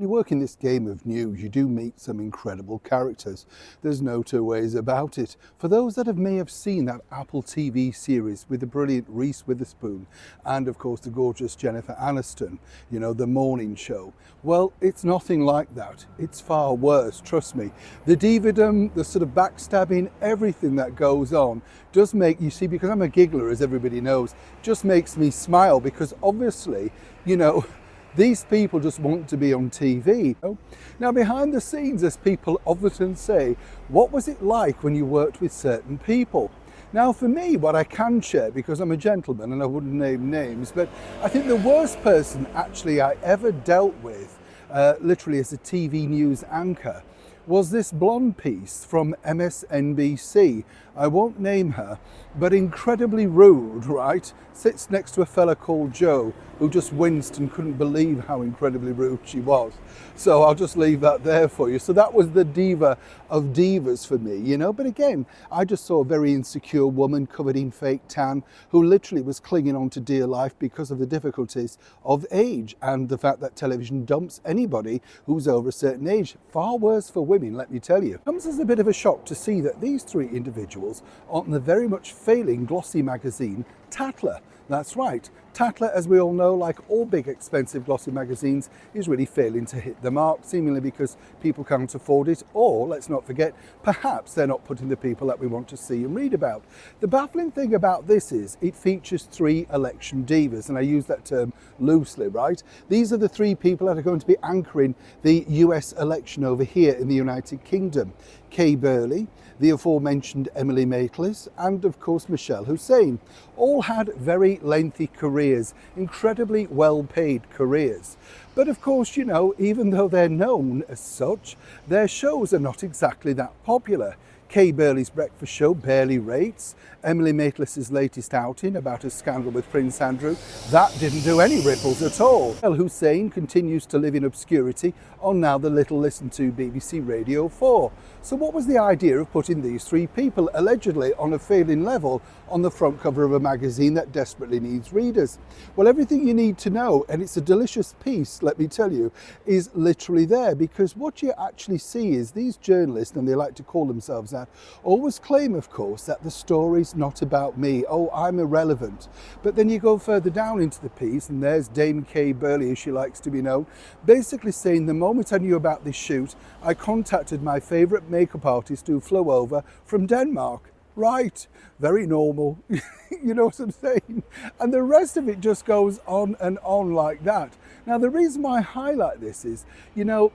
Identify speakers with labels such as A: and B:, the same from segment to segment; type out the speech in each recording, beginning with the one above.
A: When you work in this game of news, you do meet some incredible characters. There's no two ways about it. For those that may have seen that Apple TV series with the brilliant Reese Witherspoon and of course the gorgeous Jennifer Aniston, the morning show. Well, it's nothing like that. It's far worse, trust me. The dividum, the sort of backstabbing, everything that goes on does make, you see, because I'm a giggler, as everybody knows, just makes me smile because obviously, these people just want to be on TV. Now, behind the scenes, as people often say, what was it like when you worked with certain people? Now, for me, what I can share, because I'm a gentleman and I wouldn't name names, but I think the worst person actually I ever dealt with, literally as a TV news anchor, was this blonde piece from MSNBC. I won't name her, but incredibly rude, right? Sits next to a fella called Joe, who just winced and couldn't believe how incredibly rude she was. So I'll just leave that there for you. So that was the diva of divas for me, But again, I just saw a very insecure woman covered in fake tan who literally was clinging on to dear life because of the difficulties of age and the fact that television dumps anybody who's over a certain age. Far worse for women, let me tell you. It comes as a bit of a shock to see that these three individuals are on the very much failing glossy magazine Tatler. That's right. Tatler, as we all know, like all big expensive glossy magazines, is really failing to hit the mark, seemingly because people can't afford it, or, let's not forget, perhaps they're not putting the people that we want to see and read about. The baffling thing about this is it features three election divas, and I use that term loosely, right? These are the three people that are going to be anchoring the US election over here in the United Kingdom. Kay Burley, the aforementioned Emily Maitlis, and of course Michelle Hussein, all had very lengthy careers, incredibly well-paid careers. But of course, even though they're known as such, their shows are not exactly that popular. Kay Burley's breakfast show barely rates. Emily Maitlis' latest outing about a scandal with Prince Andrew, that didn't do any ripples at all. Michelle Hussein continues to live in obscurity on now the little listened to BBC Radio 4. So what was the idea of putting these three people, allegedly on a failing level, on the front cover of a magazine that desperately needs readers? Well, everything you need to know, and it's a delicious piece, let me tell you, is literally there, because what you actually see is these journalists, and they like to call themselves that, always claim, of course, that the story's not about me. Oh, I'm irrelevant. But then you go further down into the piece, and there's Dame Kay Burley, as she likes to be known, basically saying, the moment I knew about this shoot, I contacted my favourite makeup artist who flew over from Denmark. Right, very normal, you know what I'm saying? And the rest of it just goes on and on like that. Now, the reason why I highlight this is,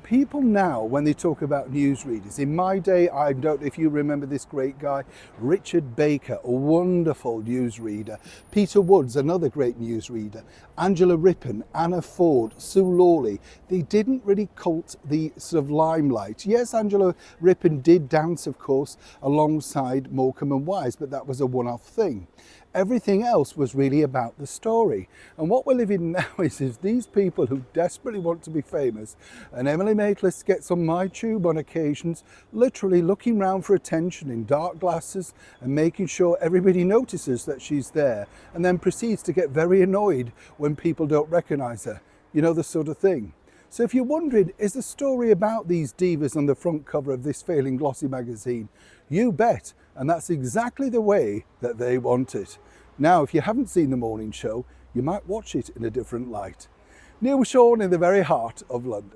A: people now, when they talk about newsreaders, in my day, I don't know if you remember this great guy, Richard Baker, a wonderful newsreader, Peter Woods, another great newsreader, Angela Rippon, Anna Ford, Sue Lawley. They didn't really cult the sort of limelight. Yes, Angela Rippon did dance, of course, alongside Morecambe and Wise, but that was a one-off thing. Everything else was really about the story. And what we're living now is these people who desperately want to be famous, and Emily Maitlis gets on my tube on occasions, literally looking round for attention in dark glasses and making sure everybody notices that she's there, and then proceeds to get very annoyed when people don't recognise her. The sort of thing. So if you're wondering, is the story about these divas on the front cover of this failing glossy magazine? You bet, and that's exactly the way that they want it. Now, if you haven't seen the morning show, you might watch it in a different light. Neil Sean in the very heart of London.